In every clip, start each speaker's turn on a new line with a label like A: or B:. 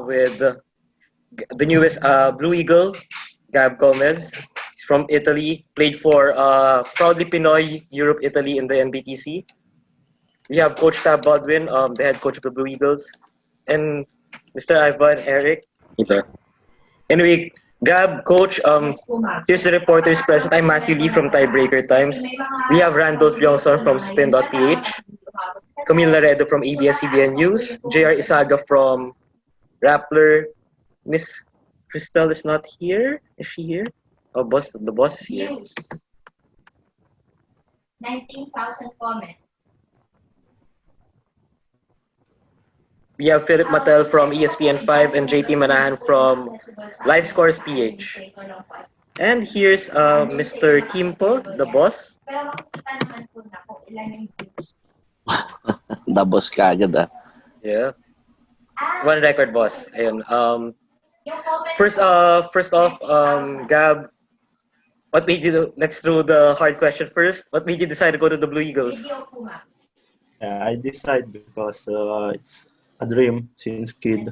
A: with the newest Blue Eagle, Gab Gomez. He's from Italy, played for Proudly Pinoy, Europe, Italy in the NBTC. We have Coach Tab Bodwin, the head coach of the Blue Eagles, and Mr. Ivan Eric.
B: Ito.
A: Anyway, Gab, Coach, here's the reporters present. I'm Matthew Lee from Tiebreaker Times. We have Randolph Yongson from Spin.ph, Camille Laredo from ABS-CBN News, JR Isaga from Rappler. Miss Crystal is not here. Is she here? Oh, the boss is here.
C: 19,000 comments.
A: We have Philip Mattel from ESPN5 and JP Manahan from Live Scores PH. And here's Mr. Kimpo, the boss.
C: Pero makikita naman po na kung ilan yung views.
B: Dabos ka agad ah.
A: Yeah. One record, boss. Ayun.
C: Yung comment
A: First off, Gab, what made you? Let's throw the hard question first. What made you decide to go to the Blue Eagles?
C: video po ma'am.
D: I decided because it's a dream since kid.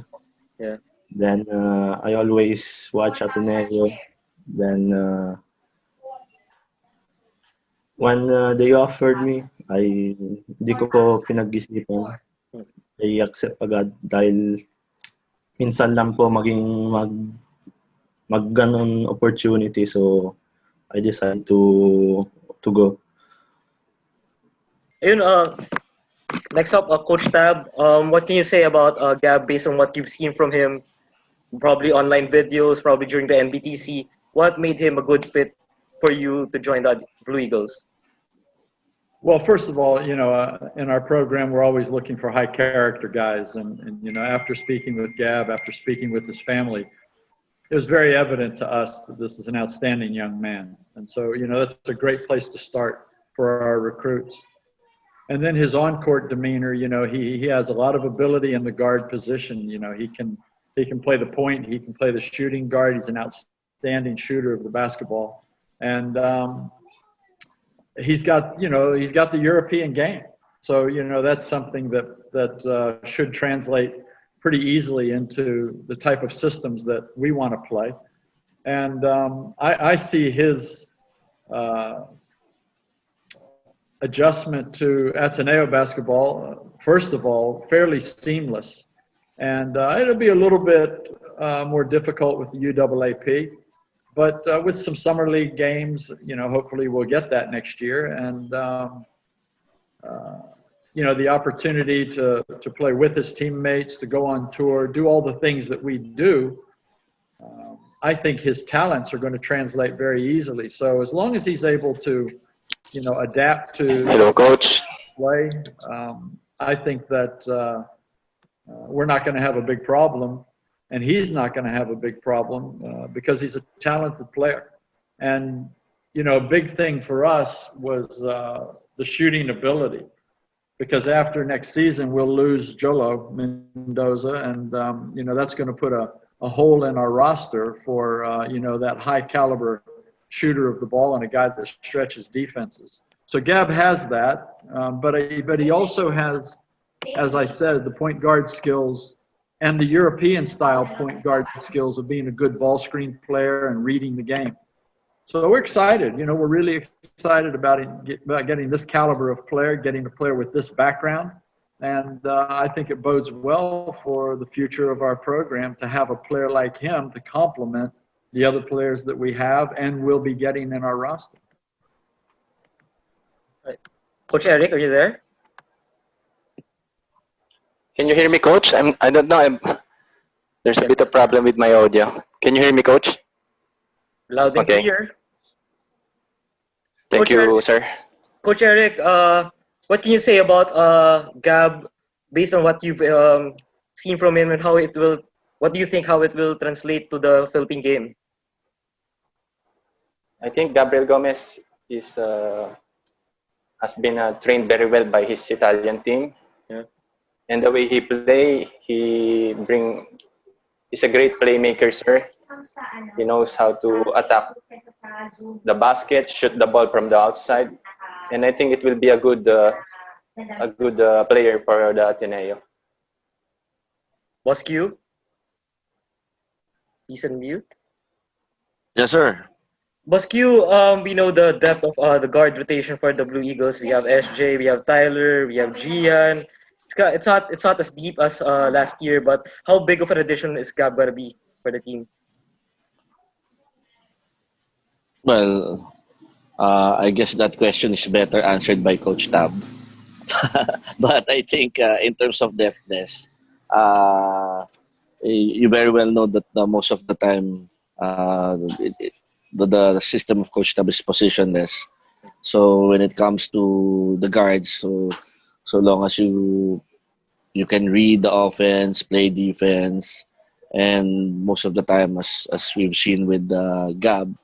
A: Yeah.
D: Then I always watch Ateneo. Then when they offered me, hindi ko po pinag-isipan. I accept agad dahil minsan lang po mag-ganon opportunity, so I decided to go.
A: Ayun, next up, Coach Tab. What can you say about Gab based on what you've seen from him? Probably online videos, probably during the NBTC. What made him a good fit for you to join the Blue Eagles?
E: Well, first of all, in our program, we're always looking for high character guys. And after speaking with Gab, after speaking with his family, it was very evident to us that this is an outstanding young man. And so, that's a great place to start for our recruits. And then his on-court demeanor, he has a lot of ability in the guard position. He can play the point, he can play the shooting guard. He's an outstanding shooter of the basketball. And he's got the European game. So, that's something that should translate pretty easily into the type of systems that we want to play. And I see his adjustment to Ateneo basketball, first of all, fairly seamless. And it'll be a little bit more difficult with the UAAP. But with some summer league games, hopefully we'll get that next year. And, the opportunity to play with his teammates, to go on tour, do all the things that we do, I think his talents are going to translate very easily. So as long as he's able to, adapt to
B: Hello, Coach.
E: play, I think that we're not going to have a big problem. And he's not going to have a big problem because he's a talented player. And, a big thing for us was the shooting ability. Because after next season, we'll lose Jolo Mendoza. And, that's going to put a hole in our roster for, that high caliber shooter of the ball and a guy that stretches defenses. So Gab has that. But he also has, as I said, the point guard skills and the European style point guard skills of being a good ball screen player and reading the game. So we're excited, we're really excited about getting this caliber of player, getting a player with this background. And I think it bodes well for the future of our program to have a player like him to complement the other players that we have and will be getting in our roster.
A: Right. Coach Eric, are you there?
B: Can you hear me, Coach? I don't know. There's a bit of problem with my audio. Can you hear me, Coach?
A: Loud and
B: Okay.
A: clear.
B: Thank
A: Coach
B: you,
A: Eric.
B: sir.
A: Coach Eric, what can you say about Gab based on what you've seen from him and what do you think how it will translate to the Philippine game?
B: I think Gabriel Gomez has been trained very well by his Italian team.
A: Yeah.
B: And the way he play, he's a great playmaker, sir. He knows how to attack the basket, shoot the ball from the outside, and I think it will be a good player for the Ateneo.
A: Boss Q? He's on mute.
F: Yes, sir.
A: Boss Q, we know the depth of the guard rotation for the Blue Eagles. We have SJ, we have Tyler, we have Gian. It's not as deep as last year, but how big of an addition is Gab gonna be for the team?
F: Well, I guess that question is better answered by Coach Tab. But I think in terms of depthness, you very well know that most of the time the system of Coach Tab is positionless. So when it comes to the guards, so long as you can read the offense, play defense, and most of the time, as we've seen with Gab,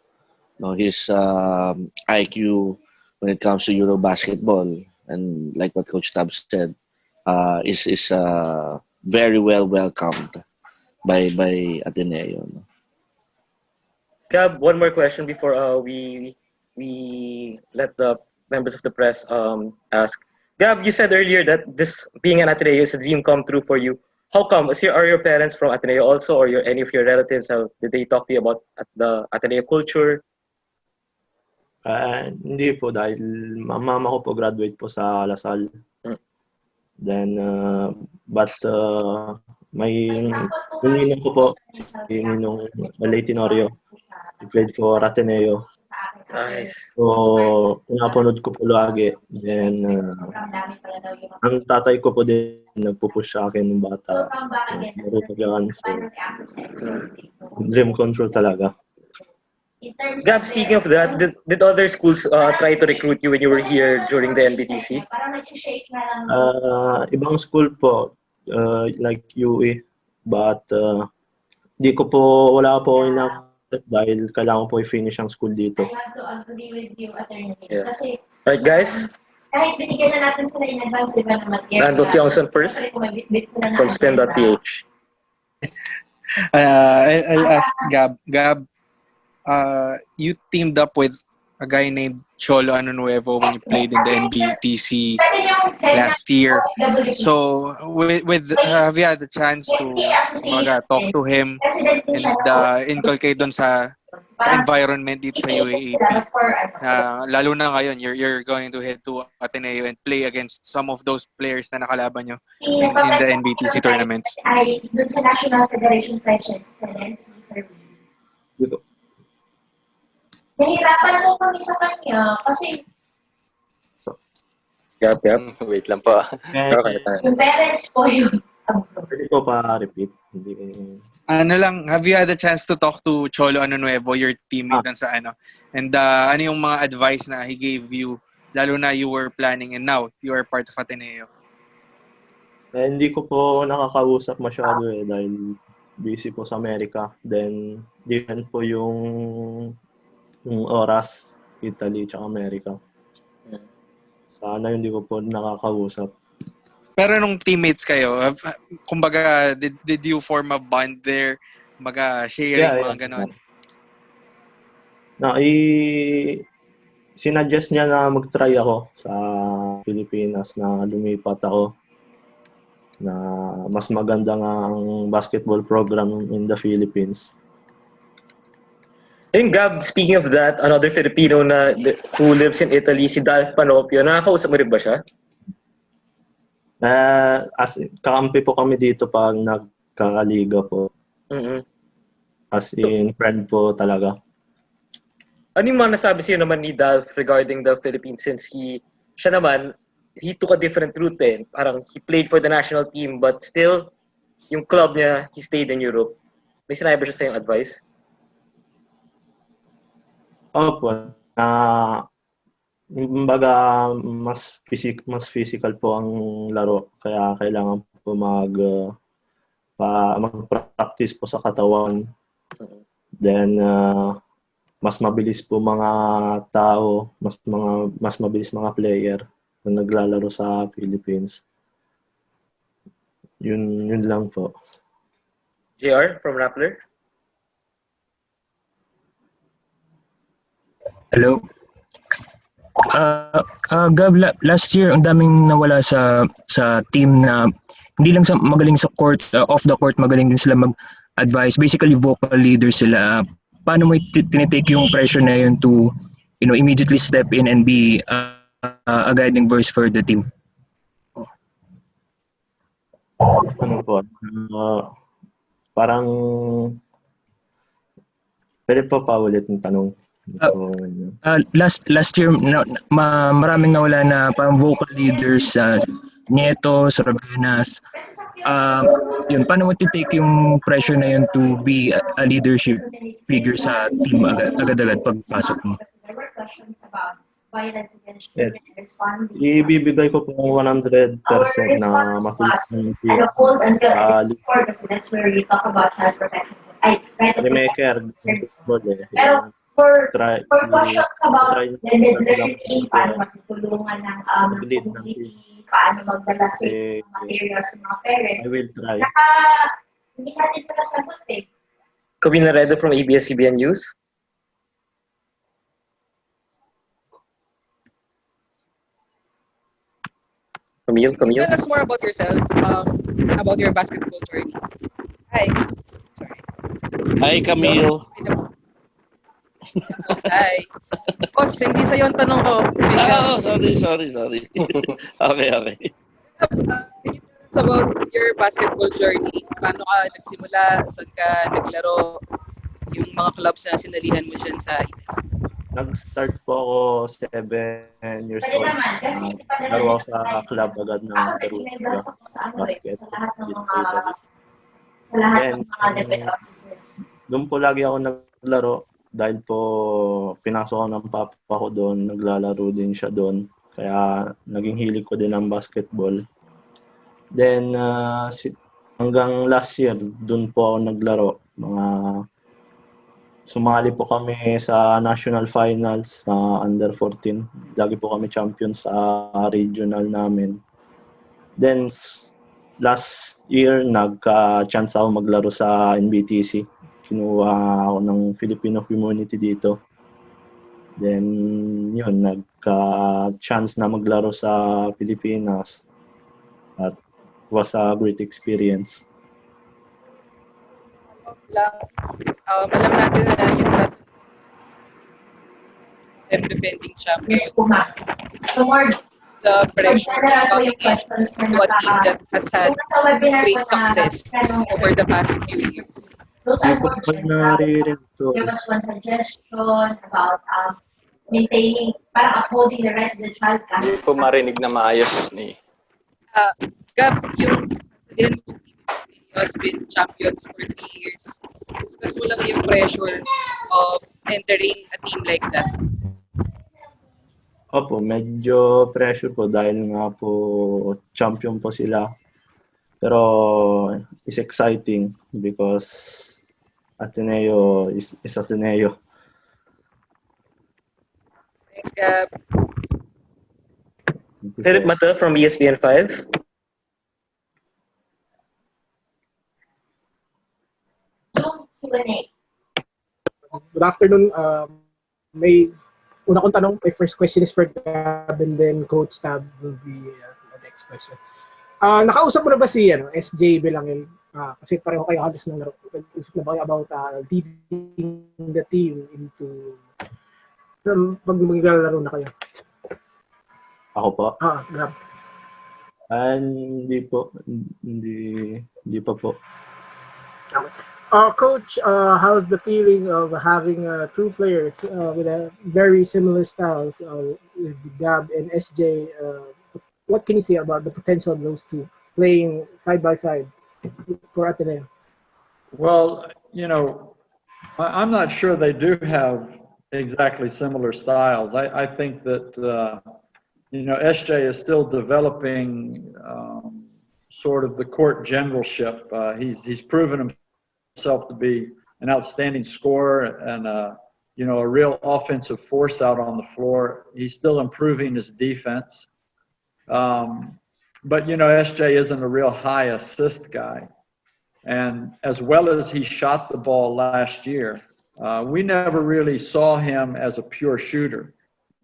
F: his IQ when it comes to Euro basketball, and like what Coach Tab said, is very well welcomed by Ateneo.
A: Gab, one more question before we let the members of the press ask. Gab, you said earlier that this being an Ateneo is a dream come true for you. How come? Are your parents from Ateneo also, or any of your relatives? Did they talk to you about the Ateneo culture?
D: Hindi po dahil mama ko po graduate po sa Lasal. Then but may ninong ko po, ninong Malay Tenorio. He played for Ateneo.
A: Nice.
D: So, napanood ko po lagi. Then, ang tatay ko po din, nagpupush sa akin ng bata. Marunong. So, dream control talaga.
A: Gab, speaking of that, did other schools try to recruit you when you were here during the NBTC?
D: Ibang school po, like UE, but wala po dahil kailangan po i-finish ang school dito.
C: I have to agree with you, Attorney.
A: Yeah.
C: Kasi,
A: Alright, guys.
C: kahit binigyan na natin sila in advance, diba, na material.
A: Randolph Johnson first from spin.ph.
G: I'll ask Gab. Gab, you teamed up with a guy named Cholo Nuevo when you played in the NBTC last year. So, have you had the chance to talk to him and inculcate doon sa environment dito sa UAAP? Lalo na ngayon, you're going to head to Ateneo and play against some of those players na nakalaban nyo in the NBTC tournaments.
C: Ay, dun sa National Federation President, Sir Willie. Nahirapan po kami sa kanya kasi
A: Gab.
B: Wait lang po.
A: Okay.
C: yung parents po yung
D: Pwede ko pa-repeat.
G: Have you had a chance to talk to Cholo Nuevo, your teammate dun sa ano? And ano yung mga advice na he gave you, lalo na you were planning and now you are part of Ateneo?
D: Hindi ko po nakakausap masyado dahil busy po sa Amerika. Then, different po yung oras, Italy tsaka Amerika. Sana hindi ko po nakakausap.
G: Pero nung teammates kayo, kumbaga, did you form a bond there? Kumbaga, sharing, mga ganon?
D: Sinuggest niya na mag-try ako sa Pilipinas, na lumipat ako, na mas maganda nga ang basketball program in the Philippines.
A: And Gab, speaking of that, another Filipino who lives in Italy, si Dalf Panopio, nakakausap mo rin ba siya?
D: As kakampi po kami dito pag nagkakaliga po.
A: Mm-hmm.
D: As in, friend po talaga.
A: Ano yung mga nasabi sa'yo naman ni Dalf regarding the Philippines since he took a different route eh. Parang he played for the national team but still, yung club niya, he stayed in Europe. May sinabi ba siya sa'yong advice?
D: Opo. Kumbaga, mas physical po ang laro. Kaya kailangan po mag-practice po sa katawan. Then, mas mabilis po mga tao, mas mabilis mga player na naglalaro sa Philippines. Yun lang po.
A: JR from Rappler?
H: Hello. Gab, last year ang daming nawala sa team na hindi lang sa magaling sa court, off the court magaling din sila advice. Basically, vocal leader sila. Paano mo tinitake yung pressure na yun to, immediately step in and be a guiding voice for the team?
D: Ano po, parang, pwede pa paulit yung tanong.
H: Last year, maraming nawala na parang vocal leaders sa Nieto, Sarabenas. Yun, paano mo titake yung pressure na yun to be a leadership figure sa team agad-agad pagpasok mo?
D: Yeah. Ibibigay ko po 100% na matulog ng team. Remaker, football try
C: paano matutulungan ng community, paano magdala sa materials ng mga parents.
D: I will try.
C: Hindi natin ito nasagot eh.
A: Camille Redo from ABS-CBN News. Camille.
I: Tell us more about yourself, about your basketball journey. Hi. Sorry.
F: Hi, Camille.
I: Hi. Boss, hindi sa'yo ang tanong ko.
F: Sorry. Okay.
I: Can you tell us about your basketball journey? Paano ka nagsimula? Saan ka naglaro? Yung mga clubs na sinalihan mo dyan sa Italy?
D: Nag-start po ako 7 years old. Laro ako sa club agad ng basket. Then, doon po lagi ako naglaro dahil po pinasok ako ng papa ko doon. Naglalaro din siya doon. Kaya naging hilig ko din ang basketball. Then, hanggang last year, doon po ako naglaro. Sumali po kami sa national finals sa under 14. Lagi po kami champion sa regional namin. Then last year nagka-chance ako maglaro sa NBTC. Kinuha ako ng Filipino community dito. Then yun, nagka-chance na maglaro sa Pilipinas. At was a great experience.
I: Alam natin na yung sa defending champion,
C: Yes po, ma'am. So, more
I: the pressure coming in to a team that has had great success over the past few years.
C: Those are questions. There was one suggestion about maintaining, parang upholding the rest of the child.
B: Hindi po marinig na maayos ni.
I: Gab, yung has been champions for 3 years. Discuss mo lang yung pressure of entering a team like that.
D: Opo, medyo pressure po dahil nga po champion po sila. Pero it's exciting because Ateneo is Ateneo.
I: Thanks, Gab.
A: Philip Mata from ESPN 5.
C: Q&A.
J: Good afternoon. May una kong tanong, my first question is for Gab and then Coach Tab will be the next question. Nakausap mo na ba si SJ Belangin? Kasi pareho kayo halos ng laro. Nag-usap na ba kayo about leading the team into pag maglalaro na kayo?
D: Ako po?
J: Gab.
D: Hindi po. Hindi pa po.
J: Coach, how's the feeling of having two players with a very similar styles, with Gab and SJ? What can you say about the potential of those two playing side by side for Ateneo?
E: Well, I'm not sure they do have exactly similar styles. I think that, SJ is still developing sort of the court generalship. He's proven himself to be an outstanding scorer and a real offensive force out on the floor. He's still improving his defense. But SJ isn't a real high assist guy. And as well as he shot the ball last year, we never really saw him as a pure shooter,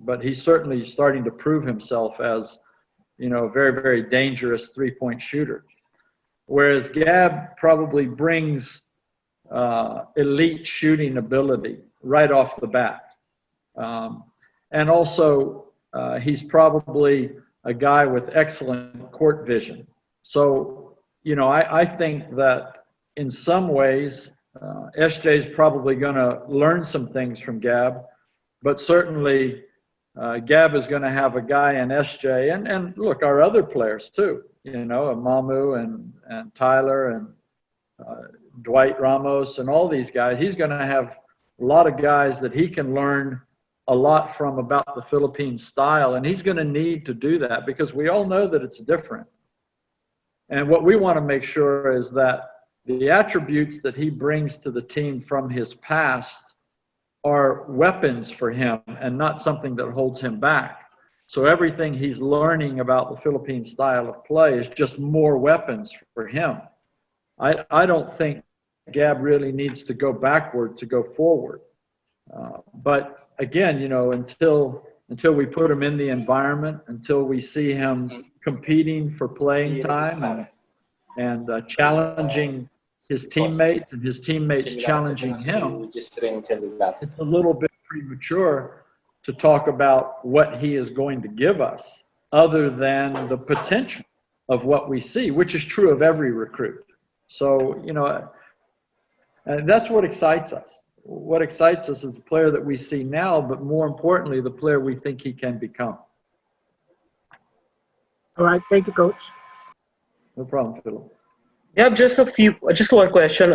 E: but he's certainly starting to prove himself as, a very, very dangerous three-point shooter. Whereas Gab probably brings elite shooting ability right off the bat. And also, he's probably a guy with excellent court vision. So, you know, I think that in some ways, SJ is probably going to learn some things from Gab, but certainly Gab is going to have a guy in SJ, and look, our other players too, you know, Mamu and Tyler and Dwight Ramos and all these guys. He's going to have a lot of guys that he can learn a lot from about the Philippine style, and he's going to need to do that because we all know that it's different. And what we want to make sure is that the attributes that he brings to the team from his past are weapons for him and not something that holds him back. So everything he's learning about the Philippine style of play is just more weapons for him. I don't think Gab really needs to go backward to go forward. But again, you know, until we put him in the environment, until we see him competing for playing time and challenging his teammates and his teammates challenging him, it's a little bit premature to talk about what he is going to give us other than the potential of what we see, which is true of every recruit. So, you know, and that's what excites us. What excites us is the player that we see now, but more importantly, the player we think he can become.
J: All right, thank you, Coach.
E: No problem, Philip.
A: Yeah, just one question.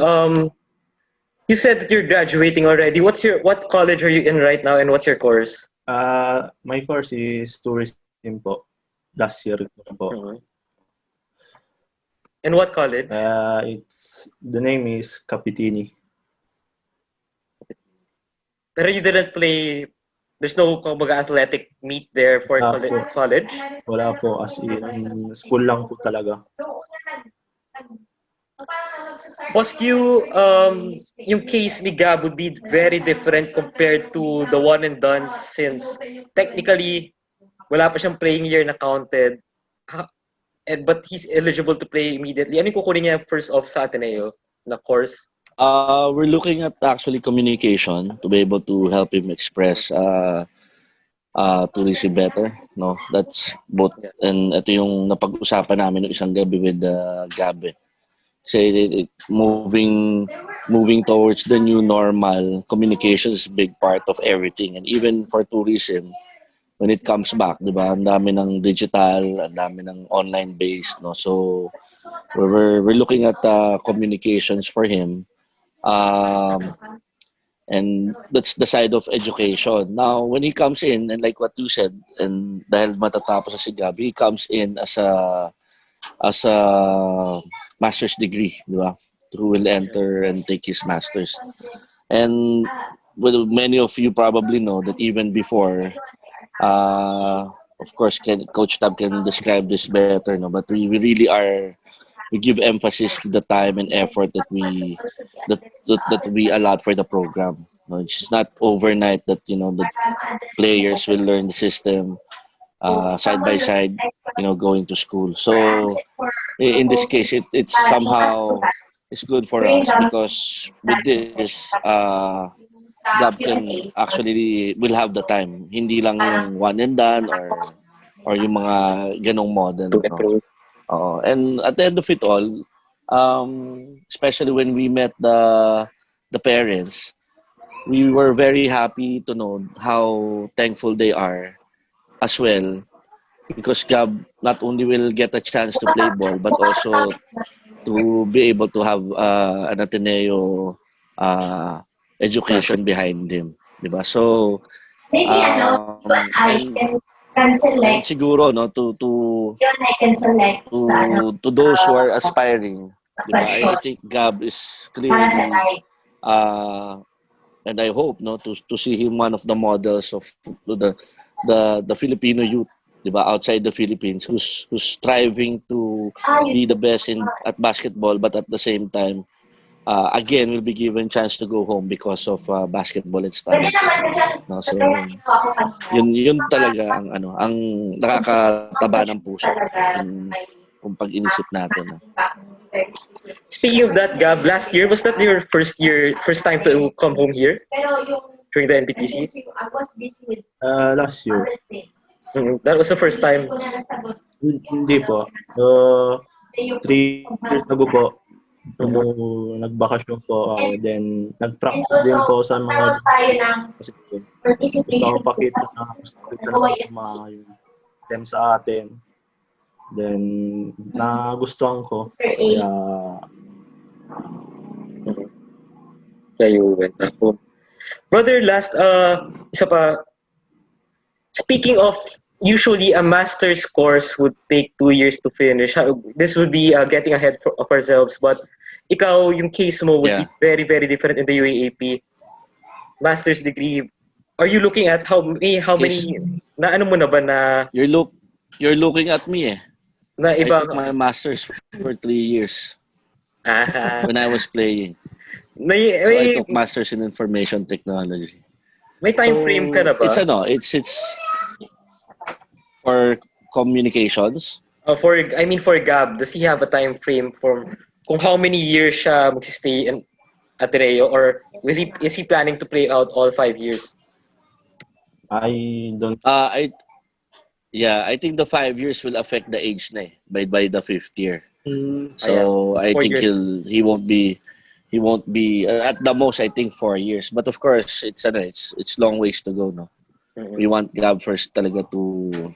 A: You said that you're graduating already. What college are you in right now, and what's your course?
D: My course is tourism po. Last year ko na po.
A: Mhm. And what college?
D: The name is Capitini.
A: Pero you didn't play. There's no kumbaga athletic meet there for college.
D: Wala po, as in school lang po talaga.
A: Boss Q, yung case ni Gab would be very different compared to the one and done since technically wala pa siyang playing year na counted. But he's eligible to play immediately. Ano yung kukunin niya first off sa Ateneo na course?
F: We're looking at actually communication to be able to help him express tourism better. No, that's both. And ito yung napag-usapan namin ng isang gabi with Gab. Kasi moving towards the new normal, communication is a big part of everything. And even for tourism, when it comes back, di ba? Ang dami ng digital, ang dami ng online based, no. So we're looking at communications for him. And that's the side of education. Now, when he comes in, and like what you said, and dahil matatapos na si Gabi, he comes in as a master's degree, di ba? Who will enter and take his master's. And well, many of you probably know that even before, of course, Coach Tab can describe this better, no? But we really we give emphasis to the time and effort that we allot for the program. No, it's not overnight that the players will learn the system side by side, going to school. So in this case, it's somehow it's good for us because with this, Gab can actually will have the time. Hindi lang yung one and done or yung mga ganong model. No? And at the end of it all, especially when we met the parents, we were very happy to know how thankful they are as well, because Gab not only will get a chance to play ball, but also to be able to have an Ateneo education behind him, diba? So and siguro to those who are aspiring, diba? I think Gab is clearly and I hope to see him one of the models of the Filipino youth, diba, outside the Philippines, who's striving to be the best at basketball, but at the same time again will be given chance to go home because of basketball and studies. No, so yun talaga ang nakakataba ng puso. kung pag-inisip natin. No?
A: Speaking of that, Gab, last year, was that your first time to come home here during the NBTC?
D: Last year.
A: That was the first time.
D: Hindi po. 3 years ago po, nagbakasyon po ako. Then, nag-practice din po sa mga kasi gusto ko pakita na mga them sa atin. Then, nagustuhan ko.
A: Kaya you went home. Brother, last, isa pa. Speaking of, usually a master's course would take 2 years to finish. This would be getting ahead of ourselves. But ikaw, yung case mo would be very, very different in the UAAP. Master's degree. Are you looking at how many, na ano mo na ba na...
F: You're looking at me eh.
A: Na iba,
F: I took my master's for 3 years when I was playing. So I took master's in information technology.
A: May time frame ka na ba?
F: It's for communications.
A: For Gab, does he have a time frame for kung how many years siya magsistay in Ateneo, or is he planning to play out all 5 years?
D: I don't.
F: I think the 5 years will affect the age na by the 5th year. So I think he won't be at the most I think 4 years. But of course it's long ways to go, no. We want Gab first talaga to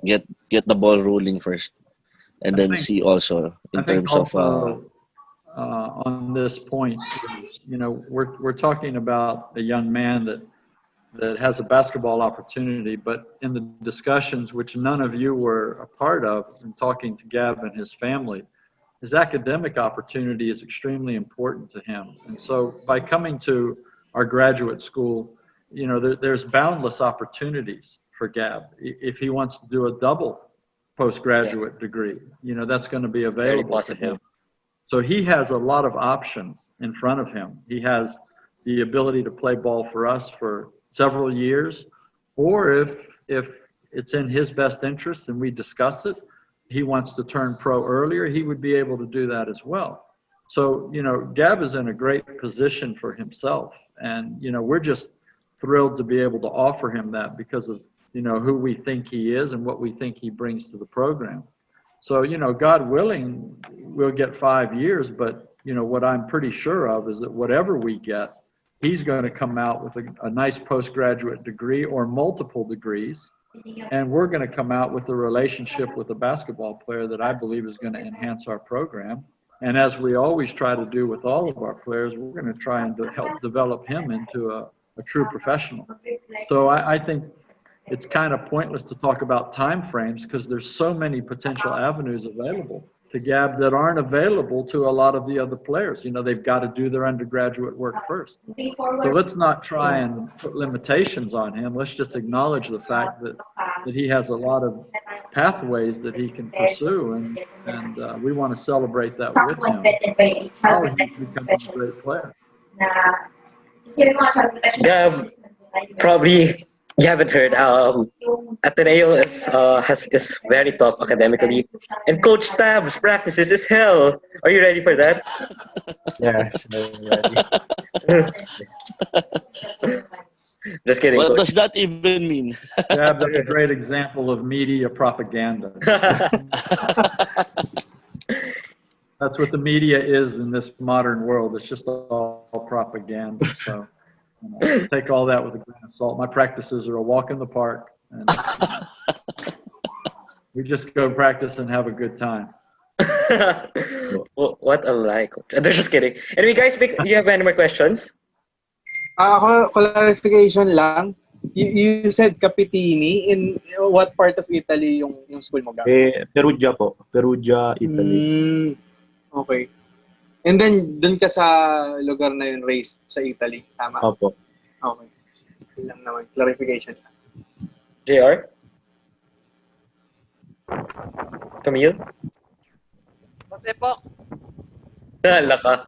F: get the ball rolling first, and then see also in terms of
E: on this point, we're talking about a young man that has a basketball opportunity, but in the discussions, which none of you were a part of, in talking to Gab and his family, his academic opportunity is extremely important to him. And so by coming to our graduate school, there's boundless opportunities for Gab. If he wants to do a double postgraduate degree, that's going to be available to him. So he has a lot of options in front of him. He has the ability to play ball for us for several years, or if it's in his best interest and we discuss it, he wants to turn pro earlier, he would be able to do that as well. So, Gab is in a great position for himself, and, we're just thrilled to be able to offer him that because of, who we think he is and what we think he brings to the program. So, God willing, we'll get 5 years, but, what I'm pretty sure of is that whatever we get, he's going to come out with a nice postgraduate degree or multiple degrees, and we're going to come out with a relationship with a basketball player that I believe is going to enhance our program. And as we always try to do with all of our players, we're going to try and help develop him into a true professional. So I think it's kind of pointless to talk about time frames because there's so many potential avenues available to Gab that aren't available to a lot of the other players. They've got to do their undergraduate work first. So let's not try and put limitations on him. Let's just acknowledge the fact that he has a lot of pathways that he can pursue, and we want to celebrate that with him. How he's becoming a great player.
A: Gab, probably you haven't heard. Ateneo is very tough academically, and Coach Tab's practices is hell. Are you ready for that?
D: Yes, I'm ready.
A: Just kidding.
F: What
A: Coach.
F: does that even mean?
E: Yeah, that's a great example of media propaganda. That's what the media is in this modern world. It's just all propaganda. So take all that with a grain of salt. My practices are a walk in the park, and we just go practice and have a good time.
A: What a lie, Coach. They're just kidding. Anyway, guys, do you have any more questions?
G: Clarification lang. You said Capitini. In what part of Italy yung school mo?
D: Perugia po. Perugia, Italy.
G: Okay. And then, dun ka sa lugar na yun raised sa Italy. Tama?
D: Opo.
G: Okay. Yun lang naman. Clarification.
A: JR? Camille?
I: Pati po.
A: Hala ka.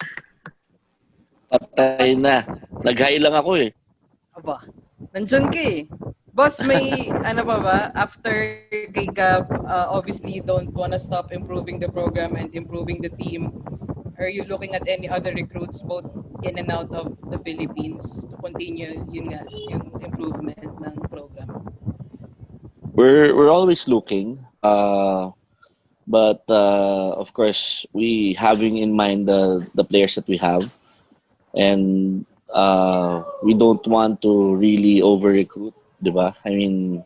F: Patay na. Nag-hi lang ako eh.
I: Aba, nandyan ka eh. Boss, may ano pa ba? After kay Gab, obviously you don't wanna stop improving the program and improving the team. Are you looking at any other recruits both in and out of the Philippines to continue yun nga, yung improvement ng program?
F: We're always looking, but of course we having in mind the players that we have, and we don't want to really over recruit, diba? I mean,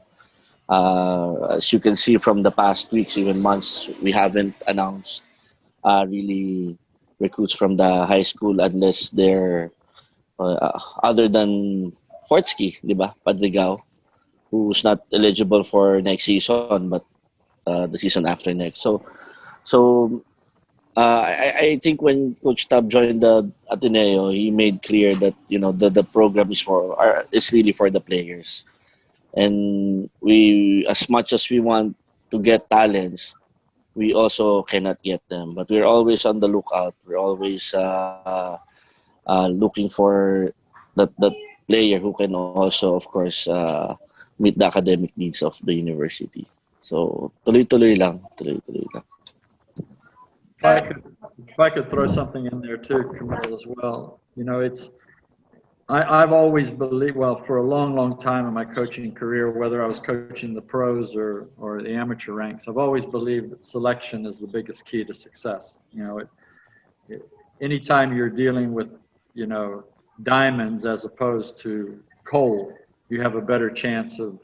F: as you can see from the past weeks, even months, we haven't announced really recruits from the high school unless they're other than Fortsky, di ba? Padrigao, who's not eligible for next season, but the season after next. So I think when Coach Tab joined the Ateneo, he made clear that the program is really for the players, and we, as much as we want to get talents, we also cannot get them. But we're always on the lookout. We're always looking for that player who can also, of course, meet the academic needs of the university. So tuloy-tuloy lang, tuloy-tuloy lang.
E: If I could throw something in there too, Camille, as well. I've always believed, well, for a long, long time in my coaching career, whether I was coaching the pros or the amateur ranks, I've always believed that selection is the biggest key to success. Anytime you're dealing with, diamonds as opposed to coal, you have a better chance of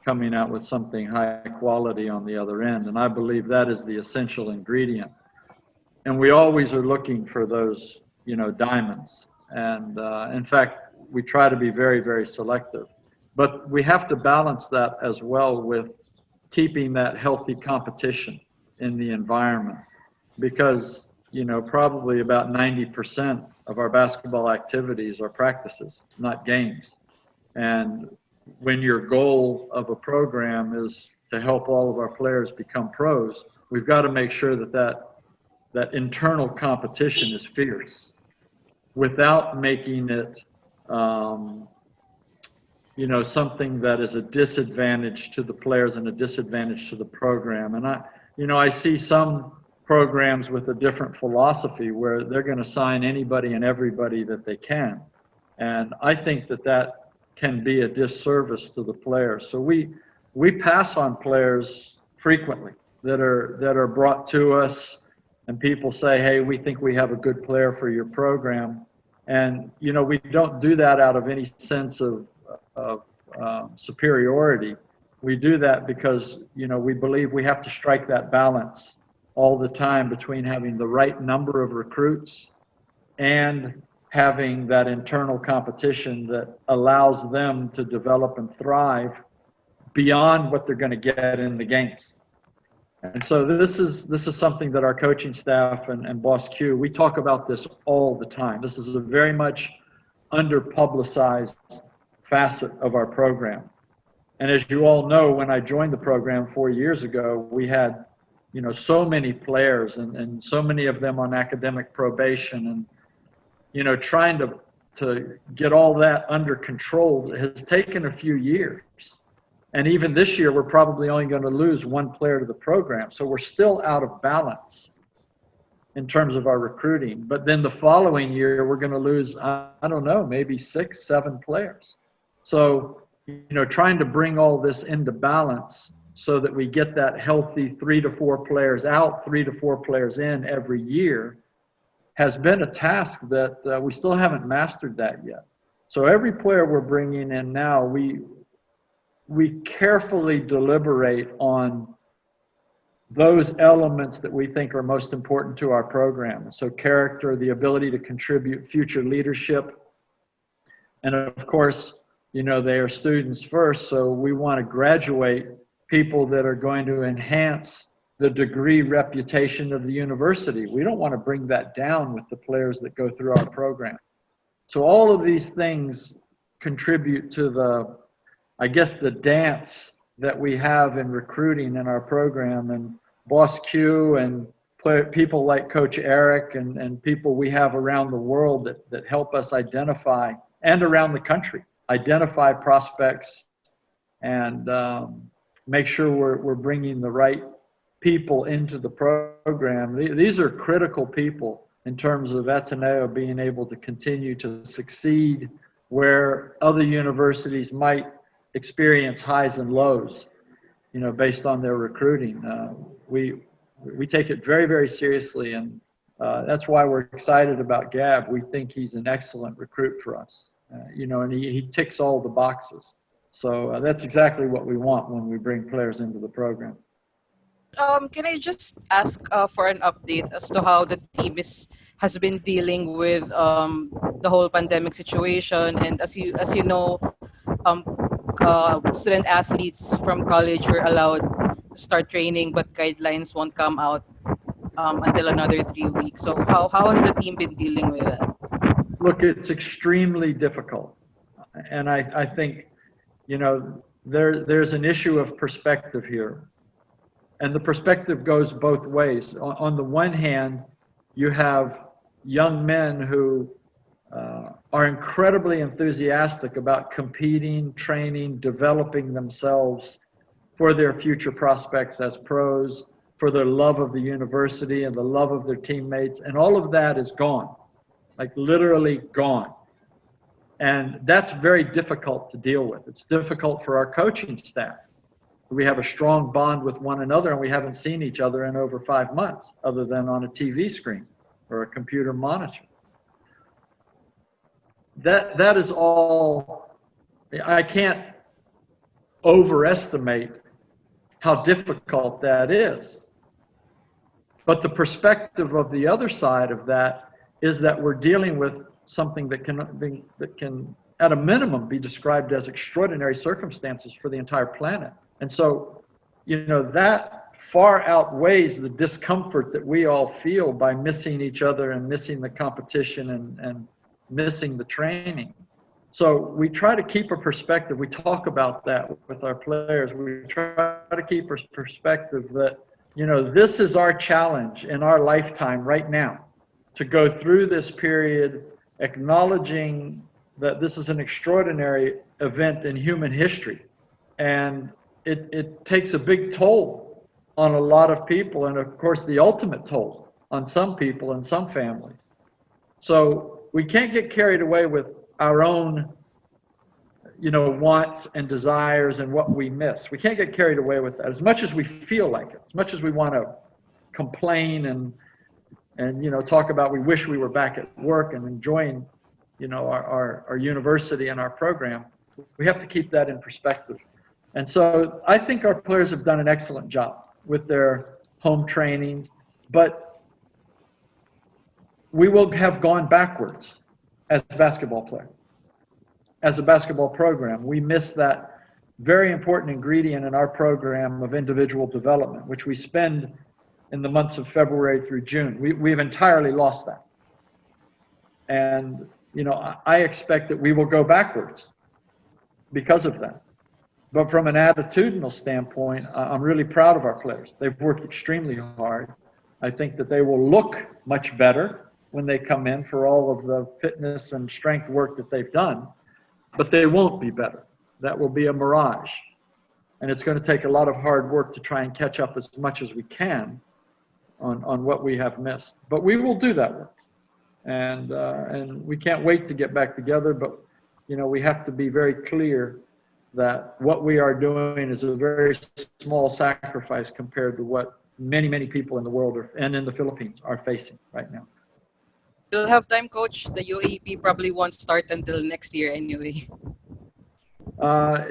E: coming out with something high quality on the other end. And I believe that is the essential ingredient. And we always are looking for those, diamonds. And in fact, we try to be very, very selective. But we have to balance that as well with keeping that healthy competition in the environment. Because, probably about 90% of our basketball activities are practices, not games. And when your goal of a program is to help all of our players become pros, we've got to make sure that internal competition is fierce without making it, something that is a disadvantage to the players and a disadvantage to the program. And I see some programs with a different philosophy where they're going to sign anybody and everybody that they can. And I think that can be a disservice to the players. So we pass on players frequently that are brought to us, and people say, hey, we think we have a good player for your program. And, we don't do that out of any sense of superiority. We do that because, we believe we have to strike that balance all the time between having the right number of recruits and having that internal competition that allows them to develop and thrive beyond what they're going to get in the games. And so this is something that our coaching staff and Boss Q, we talk about this all the time. This is a very much under-publicized facet of our program. And as you all know, when I joined the program 4 years ago, we had, so many players and so many of them on academic probation, and, trying to get all that under control has taken a few years. And even this year, we're probably only going to lose one player to the program. So we're still out of balance in terms of our recruiting. But then the following year, we're going to lose, I don't know, maybe 6, 7 players. So, trying to bring all this into balance so that we get that healthy 3 to 4 players out, 3 to 4 players in every year has been a task that we still haven't mastered that yet. So every player we're bringing in now, we carefully deliberate on those elements that we think are most important to our program. So character, the ability to contribute, future leadership. And of course, they are students first, so we want to graduate people that are going to enhance the degree reputation of the university. We don't want to bring that down with the players that go through our program. So all of these things contribute to the dance that we have in recruiting in our program. And Boss Q and people like Coach Eric and people we have around the world that help us identify, and around the country, identify prospects and make sure we're bringing the right people into the program. These are critical people in terms of Ateneo being able to continue to succeed where other universities might experience highs and lows, based on their recruiting. We take it very, very seriously, and that's why we're excited about Gab. We think he's an excellent recruit for us, and he ticks all the boxes. So that's exactly what we want when we bring players into the program.
I: Can I just ask for an update as to how the team has been dealing with the whole pandemic situation? And as you know, student athletes from college were allowed to start training, but guidelines won't come out until another 3 weeks. So how has the team been dealing with that?
E: Look, it's extremely difficult, and I think there's an issue of perspective here. And the perspective goes both ways. On the one hand, you have young men who are incredibly enthusiastic about competing, training, developing themselves for their future prospects as pros, for their love of the university and the love of their teammates. And all of that is gone, like literally gone. And that's very difficult to deal with. It's difficult for our coaching staff. We have a strong bond with one another, and we haven't seen each other in over 5 months, other than on a TV screen or a computer monitor. That is all. I can't overestimate how difficult that is. But the perspective of the other side of that is that we're dealing with something that can, at a minimum, be described as extraordinary circumstances for the entire planet. And so, that far outweighs the discomfort that we all feel by missing each other and missing the competition and missing the training. So we try to keep a perspective. We talk about that with our players. We try to keep a perspective that, this is our challenge in our lifetime right now, to go through this period acknowledging that this is an extraordinary event in human history. And it takes a big toll on a lot of people, and of course the ultimate toll on some people and some families. So we can't get carried away with our own wants and desires and what we miss. We can't get carried away with that as much as we feel like it, as much as we want to complain and talk about we wish we were back at work and enjoying our university and our program. We have to keep that in perspective. And so I think our players have done an excellent job with their home trainings, but we will have gone backwards as a basketball player, as a basketball program. We missed that very important ingredient in our program of individual development, which we spend in the months of February through June. We've entirely lost that. And, I expect that we will go backwards because of that. But from an attitudinal standpoint, I'm really proud of our players. They've worked extremely hard. I think that they will look much better when they come in for all of the fitness and strength work that they've done, but they won't be better. That will be a mirage. And it's going to take a lot of hard work to try and catch up as much as we can on what we have missed. But we will do that work. And we can't wait to get back together, but we have to be very clear that what we are doing is a very small sacrifice compared to what many, many people in the world and in the Philippines are facing right now.
I: You'll have time, Coach. The UAAP probably won't start until next year anyway.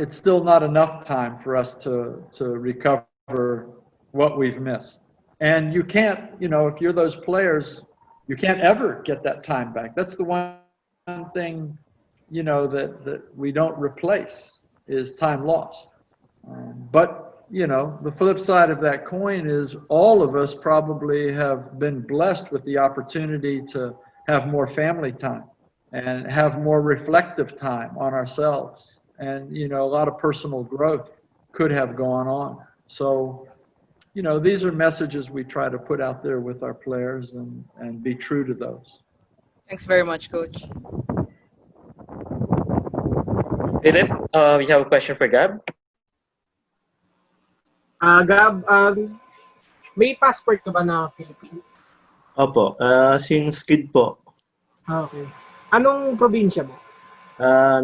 E: It's still not enough time for us to recover what we've missed. And you can't, if you're those players, you can't ever get that time back. That's the one thing, that we don't replace is time lost. But, the flip side of that coin is all of us probably have been blessed with the opportunity to have more family time and have more reflective time on ourselves. And, a lot of personal growth could have gone on. So, these are messages we try to put out there with our players and be true to those.
I: Thanks very much, Coach.
A: Philip, we have a question for Gab.
J: Gab, may passport ka ba na Philippines?
D: Opo, since kid po,
J: Okay. Anong probinsya mo?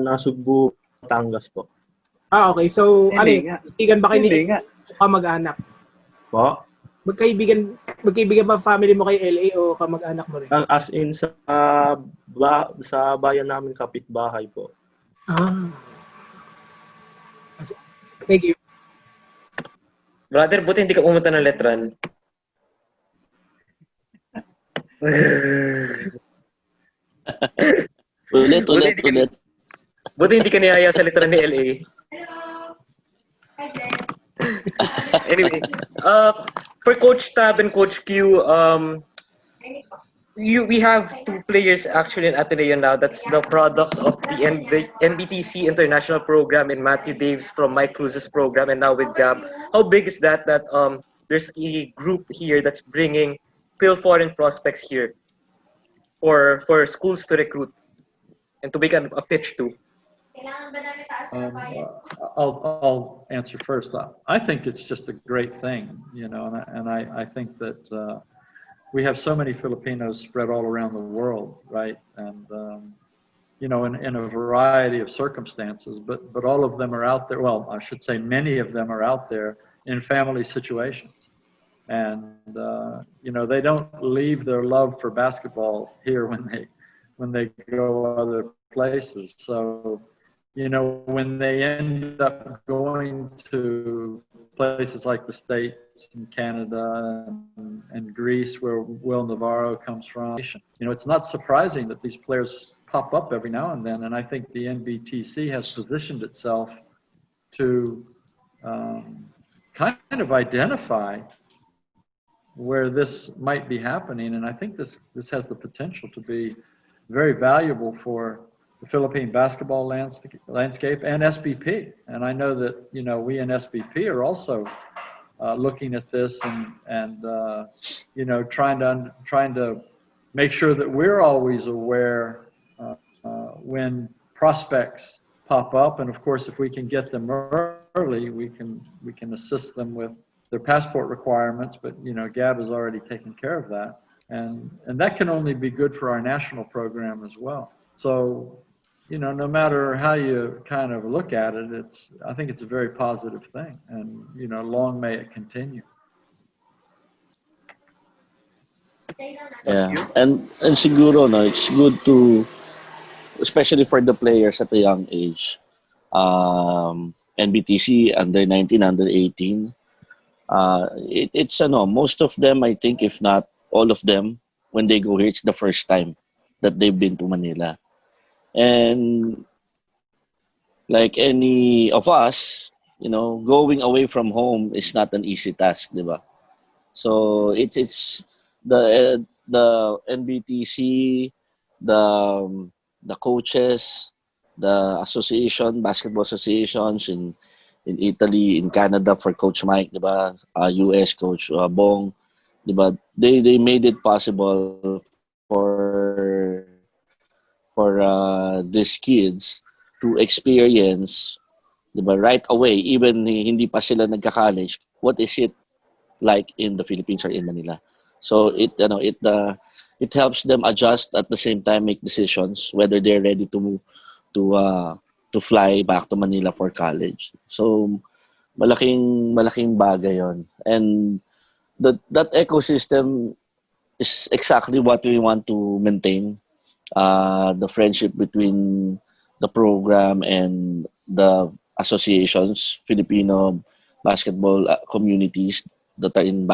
D: Nasugbu, Batangas po.
J: Okay. So, ano
K: Hindi
J: yun?
K: nga.
J: Kaibigan ba kayo
K: Hindi
J: ni
K: nga.
J: kamag-anak?
D: Po?
J: Magkaibigan ba family mo kay LA o kamag-anak mo rin?
D: As in sa bayan namin kapitbahay po.
J: Ah. Thank you.
A: Brother, buti hindi ka pumunta ng Letran.
F: Ulit.
A: Buti hindi ka niyaya sa Letran ni LA. Anyway, for Coach Tab and Coach Q, we have two players actually in Ateneo now. That's the products of the NBTC International Program and Matthew Daves from Mike Cruz's program, and now with Gab. How big is that there's a group here that's bringing foreign prospects here for schools to recruit and to make a pitch to?
E: I'll answer first. I think it's just a great thing, you know, and I think that we have so many Filipinos spread all around the world, right? And you know, in a variety of circumstances, but all of them are out there. Well, I should say many of them are out there in family situations, and you know, they don't leave their love for basketball here when they go other places. So, you know, when they end up going to places like the States and Canada and Greece, where Will Navarro comes from, you know, it's not surprising that these players pop up every now and then. And I think the NBTC has positioned itself to kind of identify where this might be happening. And I think this has the potential to be very valuable for the Philippine basketball landscape and SBP. And I know that, you know, we in SBP are also looking at this and you know, trying to make sure that we're always aware when prospects pop up. And of course, if we can get them early, we can assist them with their passport requirements. But, you know, Gab has already taken care of that. And that can only be good for our national program as well. So, you know, no matter how you kind of look at it, I think it's a very positive thing. And, you know, long may it continue.
F: Yeah, and siguro, no, it's good to, especially for the players at a young age, NBTC, under 19, under 18, it's most of them, I think, if not all of them, when they go here, it's the first time that they've been to Manila. And like any of us, you know, going away from home is not an easy task, diba? So it's the NBTC, the coaches, the association, basketball associations in Italy, in Canada for Coach Mike, diba? US Coach Bong, diba? They made it possible for these kids to experience, diba, right away, even hindi pa sila nagka-college, what is it like in the Philippines or in Manila. So it helps them adjust, at the same time make decisions whether they're ready to fly back to Manila for college. So malaking bagay yon. And that ecosystem is exactly what we want to maintain. The friendship between the program and the associations, Filipino basketball communities that are in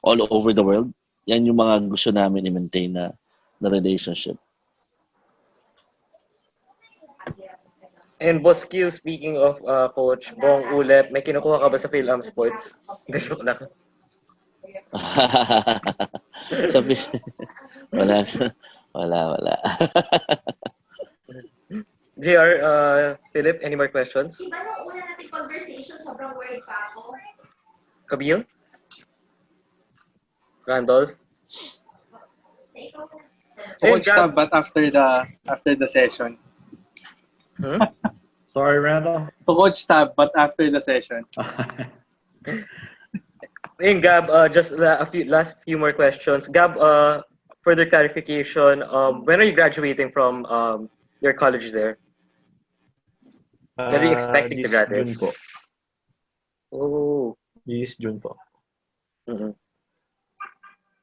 F: all over the world. Yan yung mga gusto namin i-maintain na relationship.
A: And Boss Q, speaking of Coach Bong Ulep, may kinukuha ka ba sa PhilAm Sports? Joke lang.
F: Wala.
A: JR, Philip, any more questions?
L: Di ba nung una nating conversation, sobrang worried pa ako?
A: Kabil? Randolph?
G: Coach Tab, but after the session.
E: Sorry, Randall?
G: To Coach Tab, but after the session.
A: Hey, Gab, just a few last few more questions. Gab, further clarification. When are you graduating from your college there? When are you expecting to
D: This
A: graduate?
D: June po.
A: Oh.
D: This June po.
A: Mhm.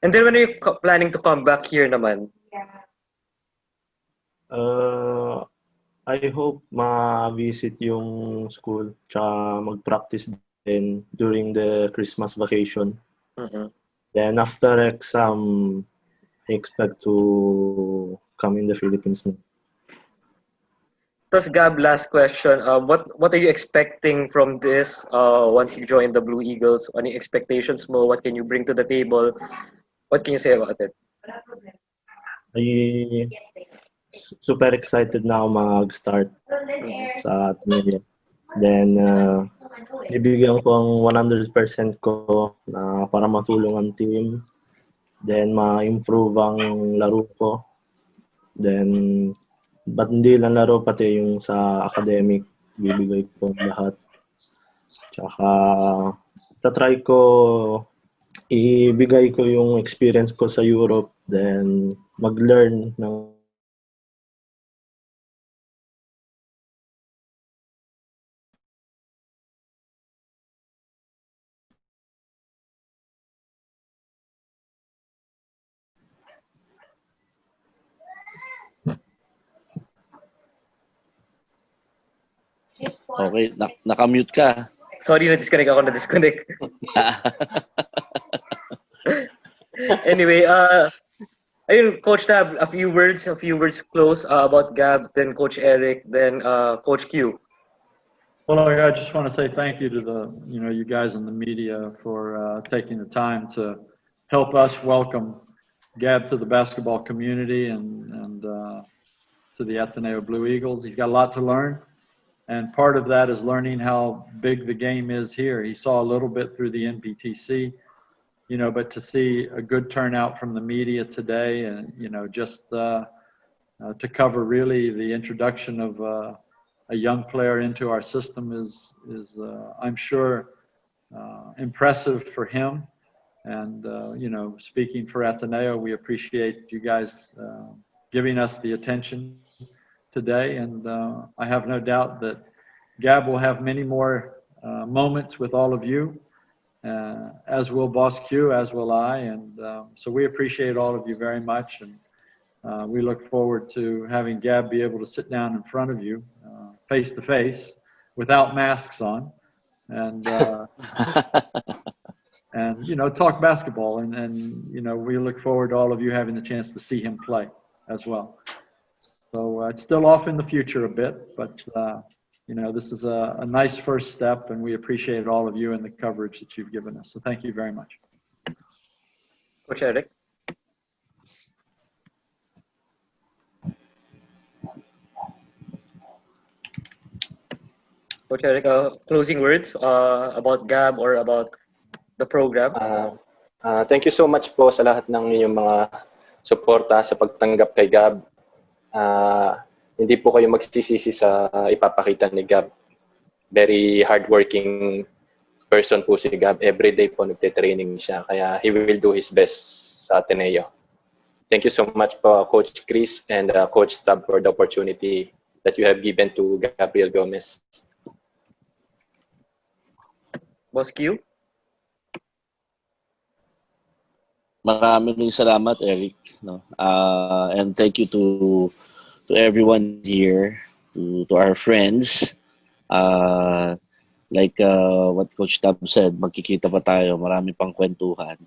A: And then when are you planning to come back here naman?
D: I hope ma-visit yung school tsaka mag-practice din during the Christmas vacation.
A: Mhm.
D: Then after exam, I expect to come in the Philippines na.
A: Tapos Gab, last question. What are you expecting from this once you join the Blue Eagles? Ano yung expectations mo? What can you bring to the table? What can you say about it?
D: I super excited na ako mag-start sa Ateneo. Then, ibigyan ko ang 100% ko na para matulong ang team. Then, ma-improve ang laro ko. Then, ba't hindi lang laro, pati yung sa academic, bibigay ko lahat. Tsaka, tatry ko, ibigay ko yung experience ko sa Europe, then mag-learn ng
F: Okay, nakamute ka.
A: Sorry, na-disconnect ako, na-disconnect. Anyway, ayun, Coach Tab, a few words close about Gab, then Coach Eric, then Coach Q.
E: Well, I just want to say thank you to you guys in the media for taking the time to help us welcome Gab to the basketball community and to the Ateneo Blue Eagles. He's got a lot to learn, and part of that is learning how big the game is here. He saw a little bit through the NBTC, but to see a good turnout from the media today, and just to cover really the introduction of a young player into our system is I'm sure impressive for him. And speaking for Ateneo, we appreciate you guys giving us the attention today, and I have no doubt that Gab will have many more moments with all of you, as will Boss Q, as will I, and so we appreciate all of you very much, and we look forward to having Gab be able to sit down in front of you, face to face, without masks on, and and talk basketball, and we look forward to all of you having the chance to see him play as well. So it's still off in the future a bit, but this is a nice first step, and we appreciate all of you and the coverage that you've given us. So thank you very much.
A: Coach Eric. Coach Eric, closing words about Gab or about the program?
B: Thank you so much po sa lahat ng inyong mga suporta sa pagtanggap kay Gab. Hindi po kayo magsisisi sa ipapakita ni Gab. Very hardworking person po si Gab. Every day po nagte-training siya. Kaya he will do his best sa Ateneo. Thank you so much po, Coach Chris and Coach Tab, for the opportunity that you have given to Gabriel Gomez.
A: Boss Q?
F: Maraming salamat, Eric. No? And thank you to everyone here, to our friends. Like what Coach Tab said, magkikita pa tayo, marami pang kwentuhan.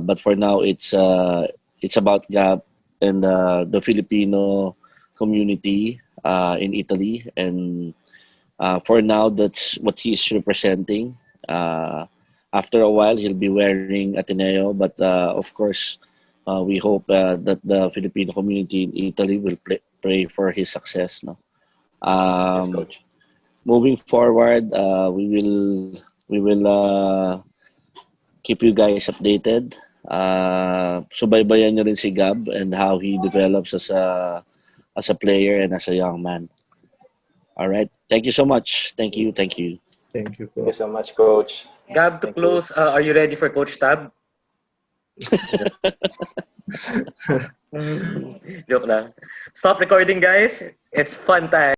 F: But for now, it's about Gab and the Filipino community in Italy, and for now, that's what he's representing. After a while, he'll be wearing Ateneo, but of course, we hope that the Filipino community in Italy will pray for his success. No?
B: Yes, Coach.
F: Moving forward, we will keep you guys updated. Subaybayan nyo rin si Gab and how he develops as a player and as a young man. All right. Thank you so much. Thank you.
D: Thank you po.
B: Thank you so much, Coach.
A: Gab, to
B: Thank you.
A: close, are you ready for Coach Tab? Joke lang. Stop recording, guys. It's fun time.